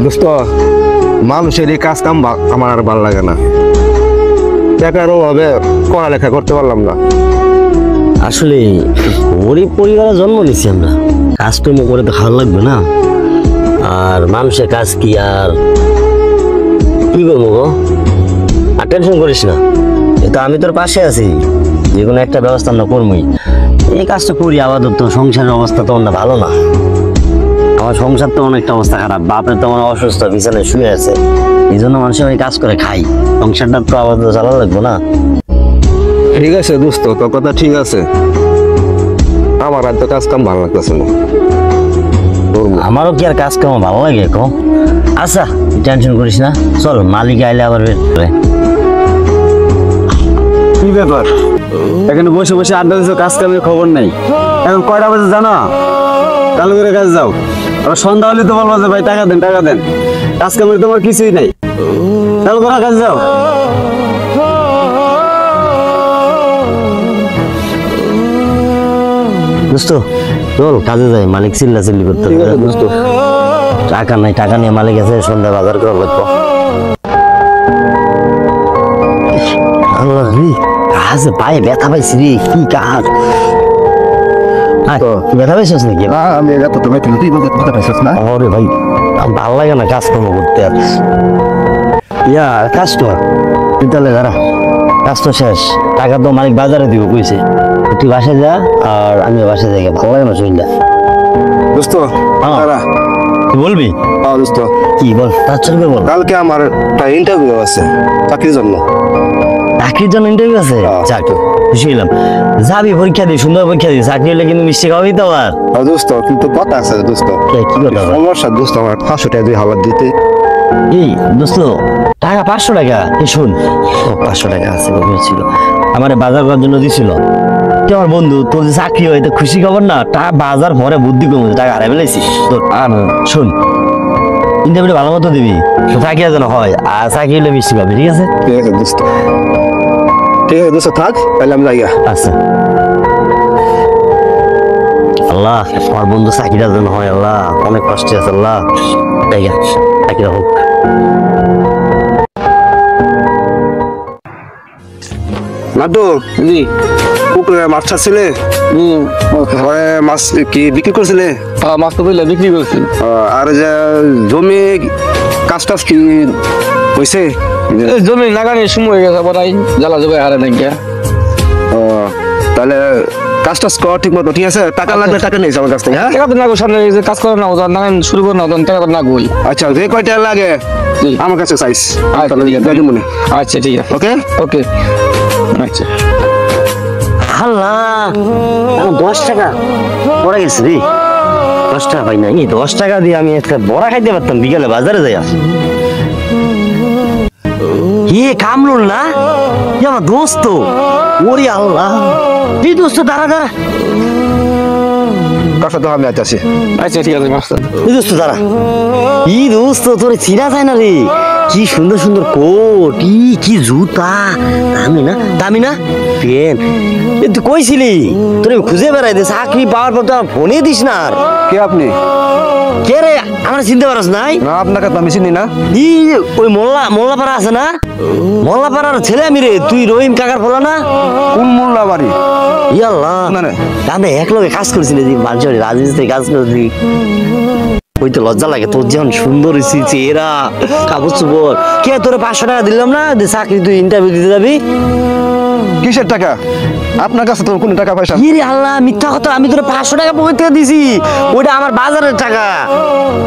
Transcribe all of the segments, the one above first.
দোস্ত মানুষের এই কাজ কাম আমার আর ভালো লাগে না, টাকার অভাবে পড়ালেখা করতে পারলাম না। আসলে গরিব পরিবারে জন্ম নিচ্ছি আমরা, কাজকর্ম করে তো ভালো লাগবে না। আর মানুষের কাজ কি আর কি করবো গো, আর টেনশন করিস না, তো আমি তোর পাশে আছি, যে কোনো একটা ব্যবস্থা আমরা করবোই। এই কাজটা করি, আপাতত সংসারের অবস্থা তো না ভালো না, আমার সংসার তো অনেকটা অবস্থা খারাপ, বাপের তো আমার অসুস্থ, বিছানায় শুয়ে আছে, এই জন্য মানুষের আমি কাজ করে খাই, সংসারটা তো আপাতত চালানো লাগবো না। ঠিক আছে দোস্ত, তোর কথা ঠিক আছে, আমার আর তো কাজ কাম ভালো লাগতেছে না। আমারও কি আর কাজ কাম ভালো লাগে কো? আচ্ছা টেনশন করিস না, চল মালিক আইলে আবার বের করে। কি ব্যাপার, এখানে বসে বসে আড্ডা দিচ্ছ, কাজ কামের খবর নাই? এখন কয়টা বাজে জানো? চালু করে কাজ যাও, আর সন্ধ্যা হলে তো বলবো যে ভাই টাকা দেন টাকা দেন, কাজ কামের তোমার কিছুই নাই, চালু করা কাজ যাও। দোস্ত চল কাজে যাই, মালিক চিল্লা চিল্লি করতে হবে। দোস্ত টাকা নাই, টাকা নিয়ে মালিক আছে, সন্ধ্যা বাজার করা লাগবো। আল্লাহ রে, কাজে পায়ে ব্যথা পাইছি রে, কি কাজ ব্যথা পাইছিস নাকি? আমি এত তুমি তুই বলতে পারছিস না? আরে ভাই ভালো লাগে না কাজ কর্ম করতে, আর ইয়া কাজ তো তুই তাহলে দাঁড়া, কাজ তো শেষ, টাকা তো মালিক বাজারে দিব কইছে, তুই বাসায় যা আর আমি বাসায় যাই, ভালো লাগে না শরীরটা। দোস্ত তুই বলবি? দোস্ত কি বল, তার চলবে বল। কালকে আমার একটা ইন্টারভিউ আছে চাকরির জন্য। চাকরির জন্য ইন্টারভিউ আছে? চাকরি খুশি হলাম, যাবি পরীক্ষা দিই, সুন্দর পরীক্ষা দিই, চাকরি হলে কিন্তু মিষ্টি খাওয়াবি তো। আবার দোস্ত কিন্তু কথা আছে দোস্ত। কি কথা? সমস্যা দোস্ত, আমার 500 টাকা দুই হাওলাত দিতে। এই দোস্ত টাকা 500 টাকা? এই শোন, 500 টাকা আছে ছিল, আমার বাজার করার জন্য দিছিল, তুই আমার বন্ধু, তোর যে চাকরি হয় তো খুশি খবর না, টাকা বাজার পরে বুদ্ধি কমে টাকা হারাই ফেলেছি তোর। আর শোন, ইন্টারভিউ ভালো মতো দিবি, চাকরি যেন হয়, আর চাকরি হলে মিষ্টি পাবি, ঠিক আছে? ঠিক আছে দোস্ত, ঠিক আছে দোস্ত, থাক তাহলে আমি যাই। আচ্ছা, আল্লাহ আমার বন্ধু চাকরিটা যেন হয়, আল্লাহ অনেক কষ্টে আছে, আল্লাহ জায়গা চাকরি হোক। নাটু জি, পুকুরে মাছ ছাড়ছিলে, মাছ কি বিক্রি করছিলে? মাছ তো বললে বিক্রি করছি। আর যে জমি কাজ টাজ কি হয়েছে? জমি লাগানোর সময় হয়ে গেছে, বড়াই জ্বালা জবাই হারে নাই গিয়া। তাহলে কাজ টাজ কর ঠিক মতো, ঠিক আছে? টাকা লাগলে টাকা নিয়েছে আমার কাছ থেকে। হ্যাঁ টাকা তো না গো, সামনে যে কাজ করে না, ওদের নাগান শুরু করে না, ওদের টাকা তো না গই। আচ্ছা, যে কয়টা লাগে আমার কাছে চাইস, মনে। আচ্ছা ঠিক আছে, ওকে ওকে আচ্ছা। আল্লাহ 10 টাকা পড়ে গেছে রে, 10 টাকা পাই না, এই 10 টাকা দিয়ে আমি একটা বড়া খাইতে পারতাম, বিকালে বাজারে যাই। কামরুল না আমার দোস্ত? ওরে আল্লাহ, এই দোস্ত দাঁড়া দাঁড়া, কাছে তো আমি আছি। আচ্ছা ঠিক আছে মাস্টার। এই দোস্ত দাঁড়া, ই দোস্ত তোর চিনা যায় না রে, কি সুন্দর সুন্দর কোট, কি জুতা, দামি না দামি না পেন, তুই কইছিলি তোর খুঁজে বেড়াই দে, চাকরি পাওয়ার পর তো ফোনে দিস না। আর কে আপনি? কে রে, আমার চিনতে পারস নাই? না, আপনাকে তো আমি চিনি না। ওই মোল্লাপাড়া আছে না, মোল্লাপাড়ার ছেলে আমি রে, তুই রহিম কাকার ফলা না? কোন মোল্লা বাড়ি? ইয়াল্লাহ, আমরা একলগে কাজ করছি রে, মানুষের রাজনীতিতে কাজ করছি, ওই তো লজ্জা লাগে, তোর যেমন সুন্দর চেহারা, কাগজ চুপড়। কে তোর 500 টাকা দিলাম না, চাকরি তুই ইন্টারভিউ দিতে যাবি? কিসের টাকা? আপনার কাছে তো কোনো টাকা পয়সা? ইরে আল্লাহ, মিথ্যা কথা, আমি তোর 500 টাকা পকেট থেকে দিছি, ওইটা আমার বাজারের টাকা,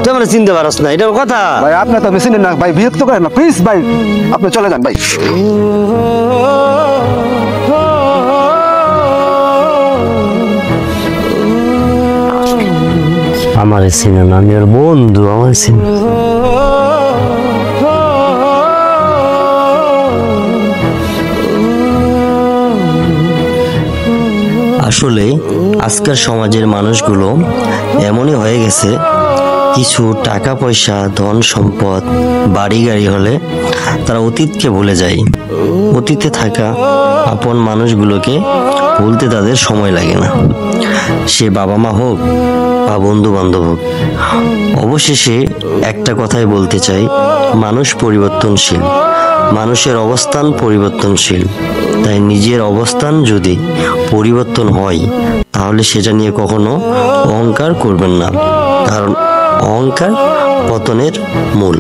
তুই আমার চিনতে পারস না, এটার কথা। ভাই আপনি তো চিনেন না ভাই, বিরক্ত করেন না প্লিজ ভাই, আপনি চলে যান ভাই। আমার চিনে না, আমি ওর বন্ধু, আমার চিনে। আসলে আজকের সমাজের মানুষগুলো এমনই হয়ে গেছে, কিছু টাকা পয়সা, ধন সম্পদ, বাড়ি গাড়ি হলে তারা অতীতকে ভুলে যায়। অতীতে থাকা আপন মানুষগুলোকে ভুলতে তাদের সময় লাগে না। সে বাবা মা হোক বা বন্ধু বান্ধব হোক। অবশেষে একটা কথাই বলতে চাই, মানুষ পরিবর্তনশীল, মানুষের অবস্থান পরিবর্তনশীল। তাই নিজের অবস্থান যদি পরিবর্তন হয় তাহলে সেটা নিয়ে কখনো অহংকার করবেন না, কারণ অহংকার পতনের মূল।